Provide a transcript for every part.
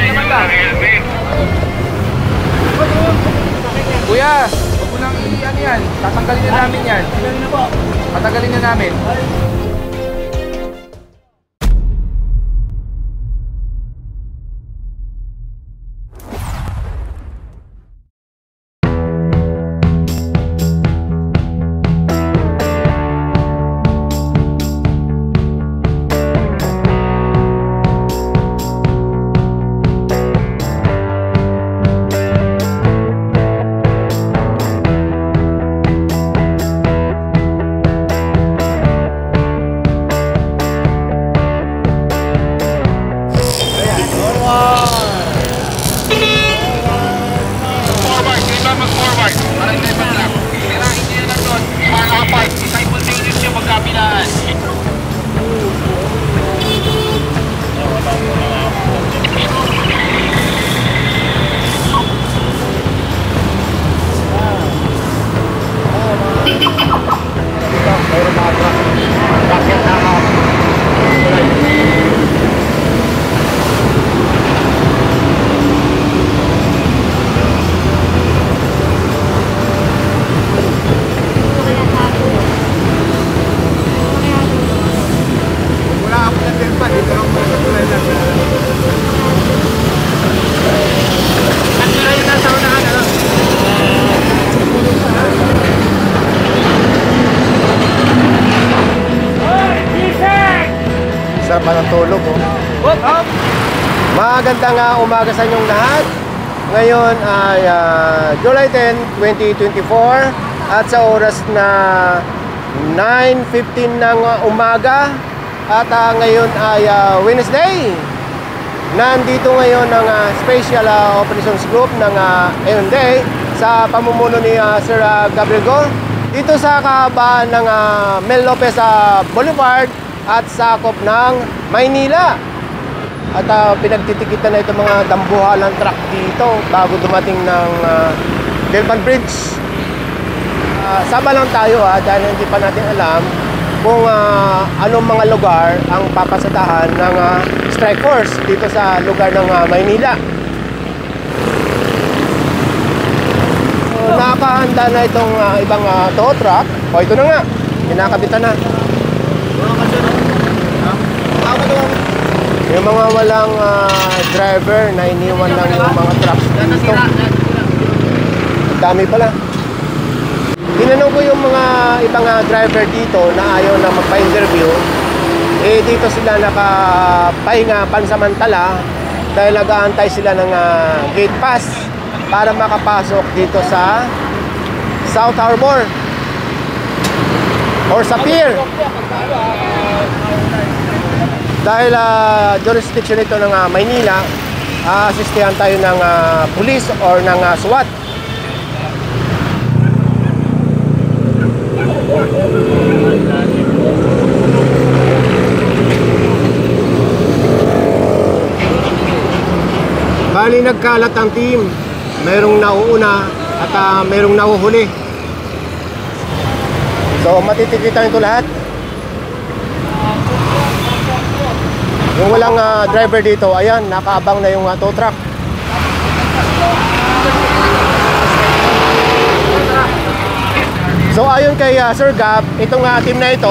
laman lang. Kuya, huwag mo lang yan yan. Tatanggalin na namin yan. Tatanggalin na namin. Sarap pa ng tulog, oh. Magandang umaga sa inyong lahat. Ngayon ay July 10, 2024 at sa oras na 9:15 ng umaga at ngayon ay Wednesday. Nandito ngayon ang Special Operations Group ng MMDA sa pamumuno ni Sir Gabriel Go dito sa kahabaan ng Mel Lopez Boulevard at sakop ng Maynila. At pinagtitikitan na itong mga dambuhalang truck dito bago dumating ng Delpan Bridge. Saba lang tayo dahil hindi pa natin alam kung anong mga lugar ang papasadahan ng strike force dito sa lugar ng Maynila. So, nakahanda na itong ibang tow truck. O ito na nga, kinakabitan na. Yung mga walang driver na iniwan lang yung mga trucks dito. Dami pala. Tinanong ko yung mga ibang driver dito na ayaw na magpa-interview. Dito sila nakapahinga pansamantala dahil nag-aantay sila ng gate pass para makapasok dito sa South Harbor or sa pier. Dahil jurisdiction ito ng Maynila, asistihan tayo ng police or ng SWAT. Bali nagkalat ang team. Mayroong nauuna at mayroong nahuhuli. So matitikitan ito lahat. Yung walang driver dito, ayan, nakaabang na yung tow truck. So ayon kay Sir Gab, itong team na ito,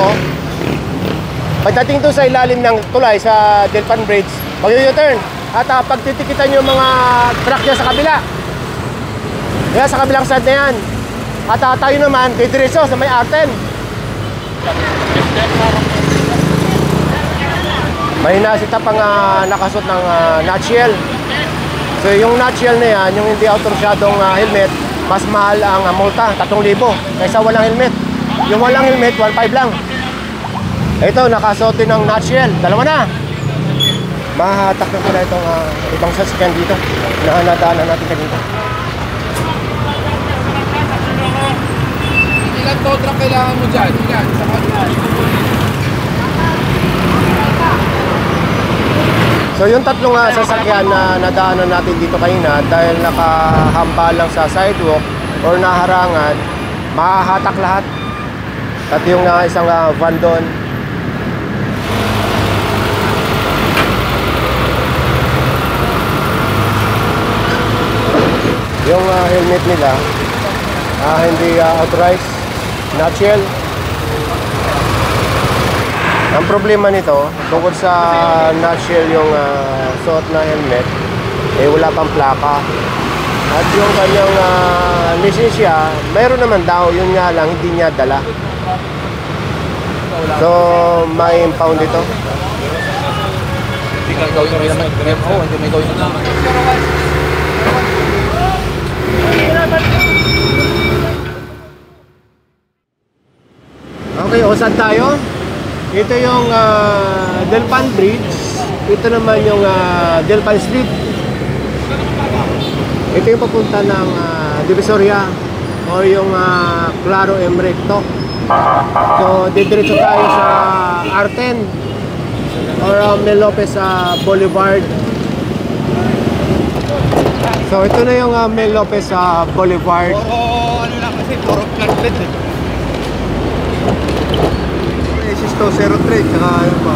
pagdating to sa ilalim ng tulay sa Delpan Bridge, mag-u-turn at pagtitikitan yung mga truck niya sa kabila. Kaya sa kabilang side na yan. At tayo naman, kay diretso sa may Arten. May nasita pang nakasot ng nutshell. So yung nutshell na yan, yung hindi autorisadong helmet, mas mahal ang multa, 3,000 kaysa walang helmet. Yung walang helmet, 1,500 lang. Ito, nakasot din ng nutshell, dalawa na. Mahatak na pala itong ibang sasakyan dito. Nahanadaanan natin kanina. Ilan tow truck kailangan mo dyan? Ilan? Sa kanila. So yung tatlong sasakyan na nadaanan natin dito kanina dahil nakahamba lang sa sidewalk or naharangan, mahahatak lahat. At yung isang van doon, yung helmet nila hindi authorized, nutshell. Ang problema nito, tungkol sa nutshell yung suot na helmet, wala pang plaka. At yung kanyang lisensya, mayroon naman daw, yun nga lang, hindi niya dala. So, may impound ito. Hindi ka gawin mo naman. Oo, hindi may gawin mo naman. Okay, o saan tayo? Ito yung Delpan Bridge. Ito naman yung Delpan Street. Ito yung papunta ng Divisoria o yung Claro M. Recto. So, didiretso tayo sa R10 or Mel Lopez Boulevard. So, ito na yung Mel Lopez Boulevard. Ano lang kasi, puro flatbed eh. Sisto 03, tsaka ano pa.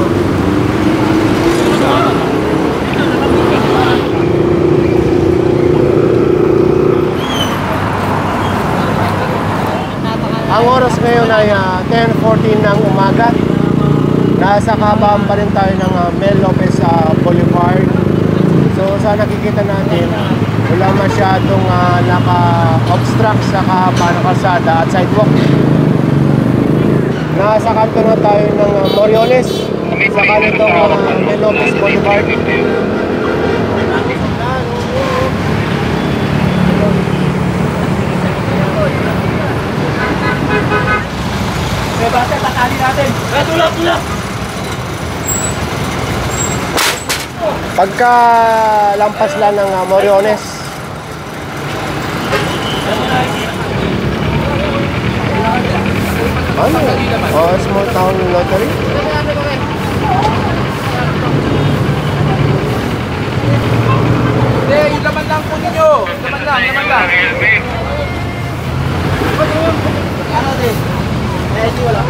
Ang oras ngayon ay 10:14 ng umaga. Nasa kabaan pa rin tayo ng Mel Lopez Boulevard. So sa nakikita natin, wala masyadong naka-obstruct sa kahaba ng kalsada at sidewalk. Nasa kanto na tayo ng Moriones sa kanitong Mel Lopez Boulevard. Basta, tatali natin. Tulak! Pagka lampas lang ng Moriones, ano? Small town lottery? Hindi, yung laman lang po ninyo. Laman lang. Ano din? Hindi wala.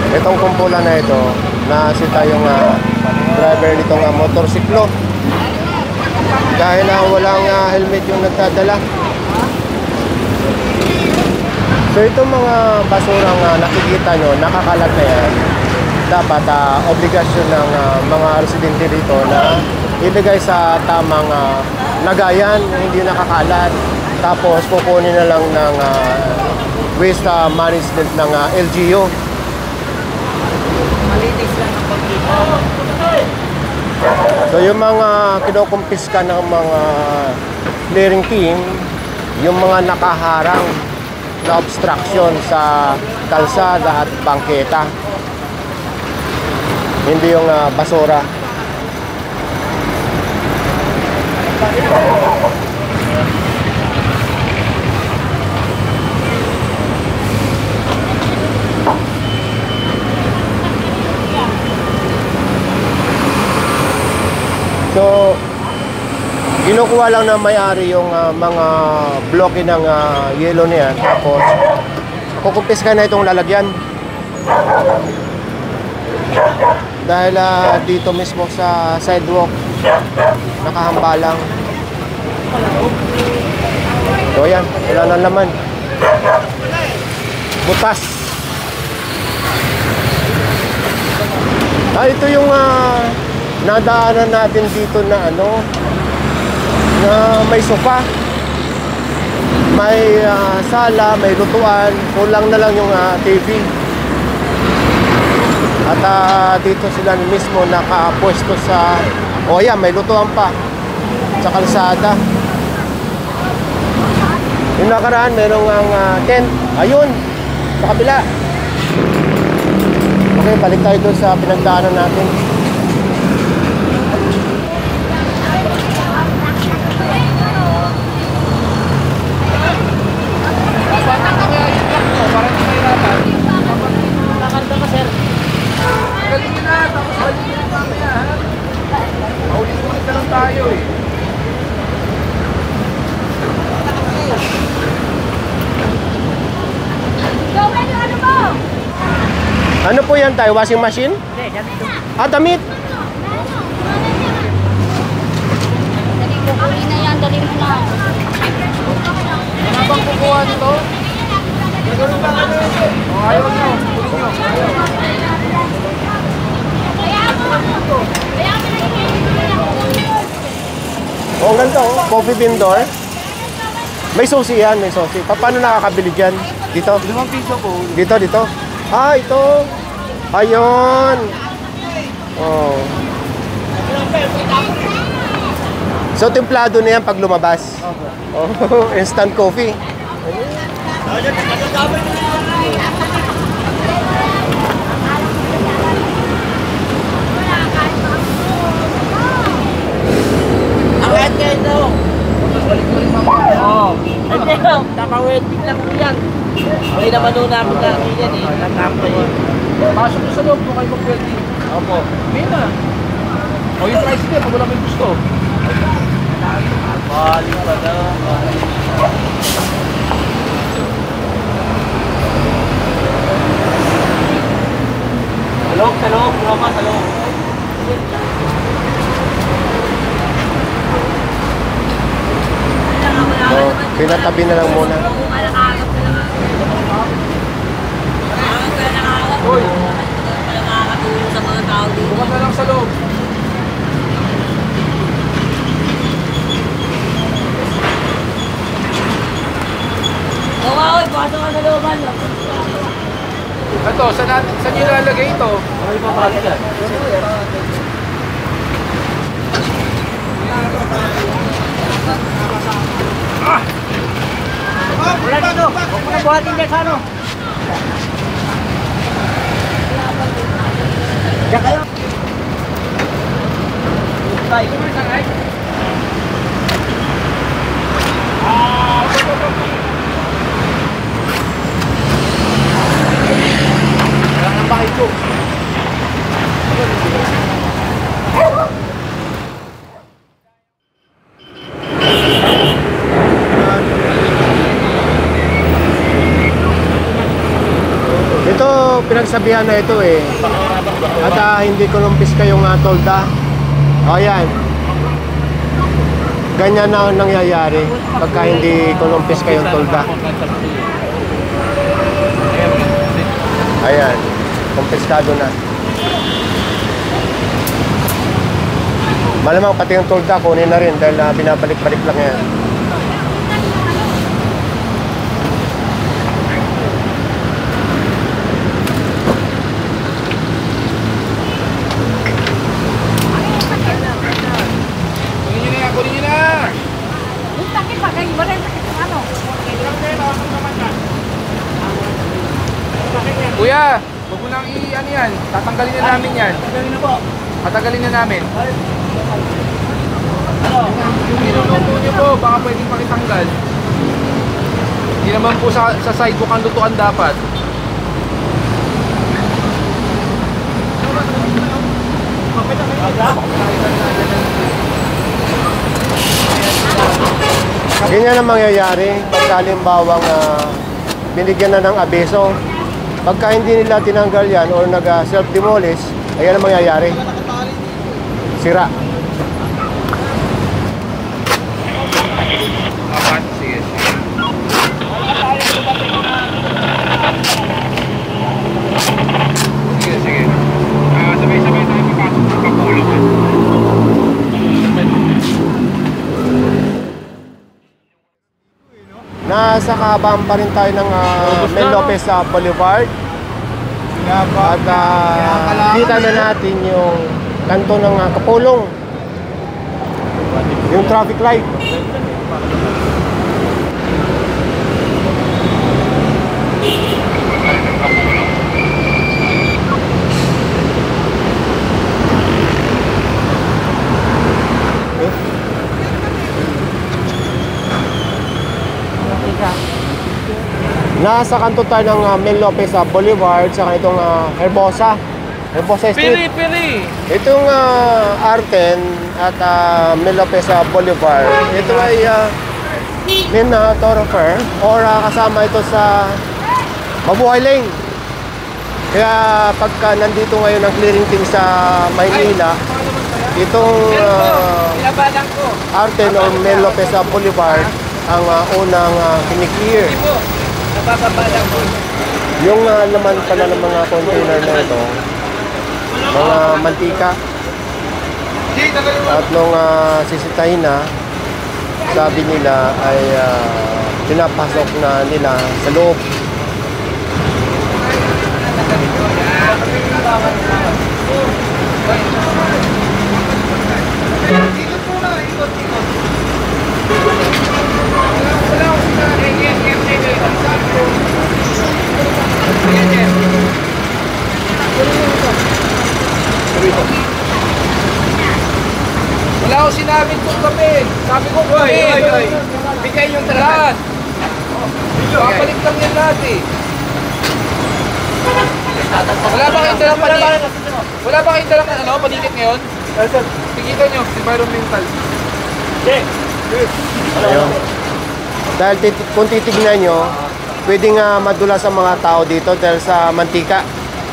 Itong kumpulan na ito, nasita yung driver nitong motorsiklo dahil walang helmet yung nagdadala. So itong mga basurang nakikita nyo, nakakalat na yan, dapat obligasyon ng mga residente dito na ilagay sa tamang lagayan, hindi nakakalat. Tapos kukunin na lang ng waste management ng LGU. Malinis lang ang pagkita. So yung mga kinukumpiska ng mga clearing team, yung mga nakaharang na obstruction sa kalsada at bangketa, hindi yung basura. So, kinukuha lang na may-ari yung mga bloke ng yelo niyan. Tapos, kukumpis ka na itong lalagyan. Dahil dito mismo sa sidewalk, nakahambalang. So, yan. Wala na naman. Butas. Ito yung nadaanan natin dito na na may sofa, may sala, may lutuan, kulang na lang yung TV. At dito sila mismo nakapwesto sa yan, may lutuan pa sa kalsada. Yung nakaraan merong tent, ayun sa kabila. Okay, balik tayo doon sa pinagdaanan natin. Ano po yan tayo? Washing machine? Hindi, ganito. Damit. Dali mo, kunin na yan, dali mo na. Ano bang kukuha nito? Ayaw nyo. Kunin nyo. Oh, ang ganda oh. Coffee vendor. May susi yan, may susi. Paano nakakabili dyan? Dito? 5 piso po. Dito. Ah, ito. Ayun. Oh. So, templado na yan pag lumabas. Oh, instant coffee. Ang kayo daw. Oo. Hindi, naka-waiting lang po yan. Okay naman doon namin na yan eh. Nagkamay eh. Pasok nyo sa loob kung kayo mag-pwede. Opo. May na. O yung price niya, pag wala may gusto. Balik pa na. Sa loob, Roma, sa loob. So, pinatabi na lang muna. Hoy! Bukas na lang sa loob. Ito, saan nyo ilalagay ito? Ano yung papasok yan? Wala dito. Huwag mo na buhatin dyan sa ano. Diyan kayo. Bye. Wala nang bahay ko. Ito, pinagsabihan na ito eh. At hindi kulumpis kayong tolda. O yan. Ganyan na ang nangyayari pagka hindi kulumpis kayong tolda. Ayan, kumpiskado na. Malamang pati yung tolda kunin na rin dahil binabalik-balik lang yan. Kunin nyo na! Yung takip pa, kayo ba rin takip ng ano? Kuya, huwag mo nang i-ano yan. Tatanggalin na namin yan. Tagalin na po. Patanggalin na namin. Ano? Yung niluluto nyo po, baka pwedeng pakitanggal. Hindi naman po sa sidewalk ang lutuan dapat. Ganyan ang mangyayari pagka halimbawang binigyan na ng abeso. Pagka hindi nila tinanggal yan or nag-self-demolish, ayan ang mangyayari. Sira. Apat, sige. Sige. Sabay-sabay tayo papasok ng kapulungan. Nasa kahabaan pa rin tayo ng Mel Lopez Boulevard. At kita na natin yung kanto ng Kapulong. Yung traffic light. Nasa kanto tayo ng Mel Lopez Boulevard sa itong Herbosa Street. Pili! Itong R10 at Mel Lopez Boulevard. Ito ay main thoroughfare or kasama ito sa Mabuhay Lane. Kaya pagka nandito ngayon ang clearing team sa Maynila, itong Pinabalang ko. Arten or Mel Lopez Boulevard ang unang kiniklear. Hindi po. Nababalang ko. Yung laman pala ng mga container na ito, mga mantika. At nung sisitahin na, sabi nila ay pinapasok na nila sa loob. Wala ko sinabi kung kami. Sabi ko kami. Bigay yung Lahat. Papalik lang yan natin. Wala ba kayong dalang panikit? Wala ba kayong dalang panikit ngayon? Tikitan nyo, environmental. Ayun. Dahil kung titignan nyo, pwedeng madulas ang mga tao dito dahil sa mantika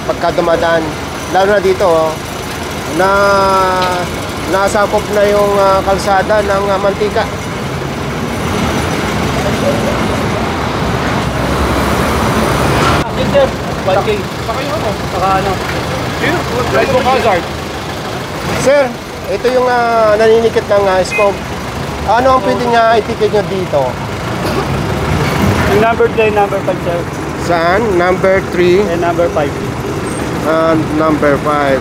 pagka dumadaan. Lalo na dito, na nasakop na yung kalsada ng mantika. Sir, 1K. Saka yung ano? Saka ano? Drive mo hazard. Sir, ito yung naninikit ng scope. Ano ang pwedeng itikit nyo dito? Yung number 3, number 5, sir. Saan? Number 3 And number 5. and number 5.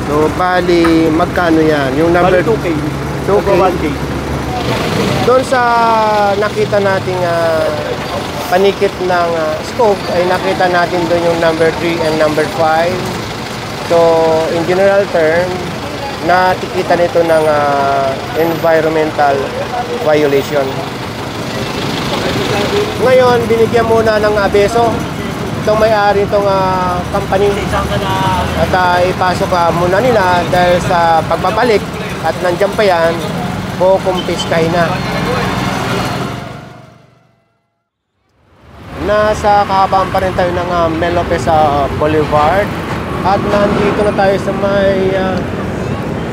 So, bali, magkano yan? Yung number 2K. 2K. 1K. Doon sa nakita nating panikit ng scope, ay nakita natin doon yung number 3 and number 5. So, in general term, natikita nito ng environmental violation. Ngayon, binigyan muna ng abeso itong may-ari itong company at ipasok muna nila dahil sa pagbabalik at nandiyan pa yan, kukumpiskay na. Nasa kahabaan pa rin tayo ng Mel Lopez Boulevard at nandito na tayo sa may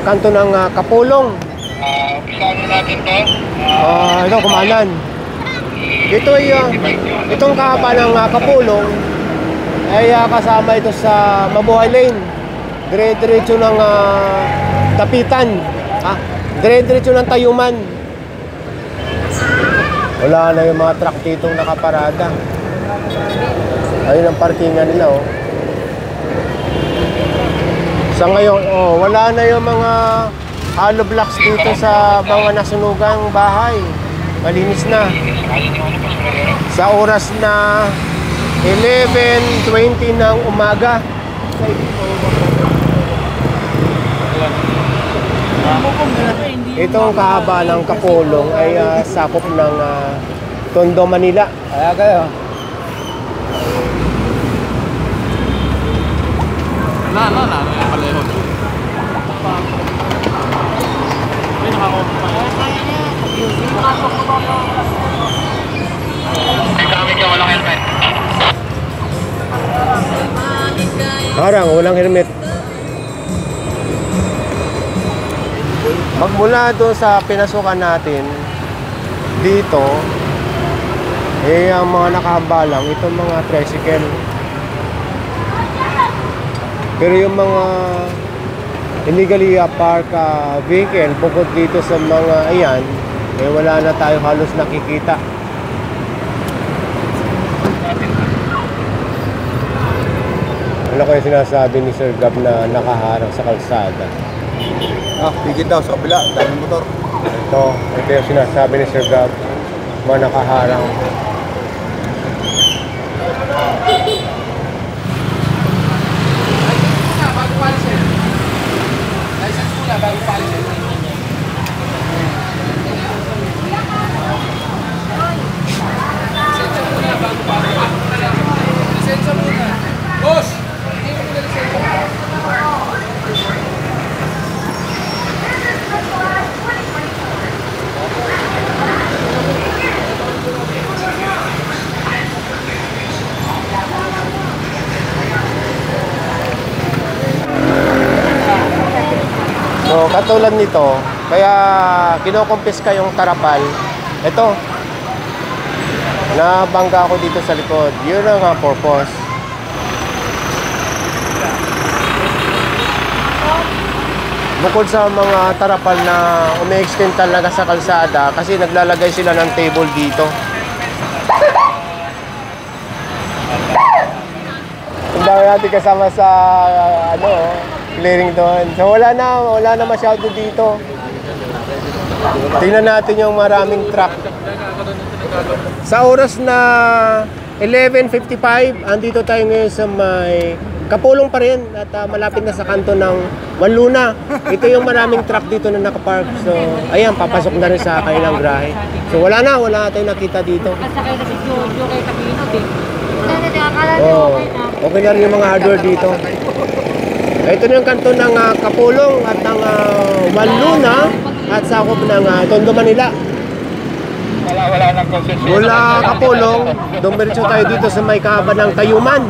kanto ng Kapulong. Umpisahan natin to. Ito, kumanan. Ito ay, itong kahaba ng Kapulong ay kasama ito sa Mabuhay Lane. Dire-diretso ng Tapitan. Dire-diretso ng Tayuman. Wala na yung mga truck dito nakaparada. Ayun ang parkingan nila, oh. Sa ngayon, wala na yung mga hollow blocks dito sa mga nasunugang bahay. Malinis na. Sa oras na 11:20 ng umaga. Itong kahaba ng Kapulong ay sakop ng Tondo, Manila. Kaya kayo. Na, yung paleho. Parang walang helmet. Magmula doon sa pinasukan natin dito, ang mga nakahambalang itong mga tricycle. Pero yung mga illegally park vehicle, bukod dito sa mga ayan, wala na tayo halos nakikita. Ano kaya sinasabi ni Sir Gab na nakaharang sa kalsada? Pigit daw sa kabila, daming motor. Ito yung sinasabi ni Sir Gab, mga nakaharang. License muna bago palisin. Lisensya muna. Boss! Hindi mo muna lisensya. katulad nito, kaya kinokompiska yung tarapal. Ito, nabangga ako dito sa likod. Yun ang purpose. Bukod sa mga tarapal na umi-extend talaga sa kalsada kasi naglalagay sila ng table dito. Ang dami natin kasama sa clearing doon. So wala na masyado dito. Tingnan natin yung maraming truck. Sa oras na 11:55, andito tayo ngayon sa may Kapulong pa rin at malapit na sa kanto ng Wanluna. Ito yung maraming truck dito na nakapark. So ayan, papasok na rin sa kanilang grahe. So wala tayong nakita dito. Kasakay na si Jojo kay Kapinot eh. Oh, okay na rin yung mga hardware dito. Ito na yung kanto ng Kapulong at ng Wanluna at sakop ng Tondo, Manila. Wala nang concession. Mula Kapulong, dumiretso tayo dito sa may kahaba ng Tayuman.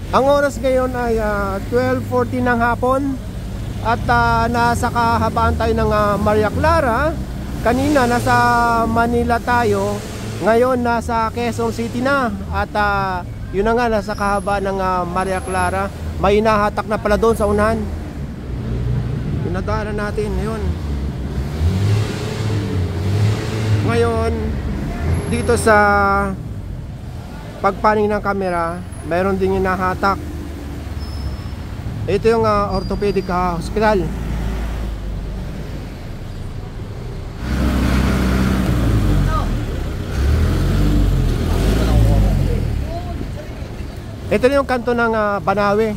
Ang oras ngayon ay 12:40 ng hapon at nasa kahabaan tayo ng Maria Clara. Kanina nasa Manila tayo, ngayon nasa Quezon City na at yun na nga, nasa kahabaan ng Maria Clara. May nahatak na pala doon sa unahan. Pinadaanan natin yun. Ngayon dito sa pagpaning ng kamera, mayroon din yung nahatak. Ito yung orthopedic hospital. Ito yung kanto ng Banawe.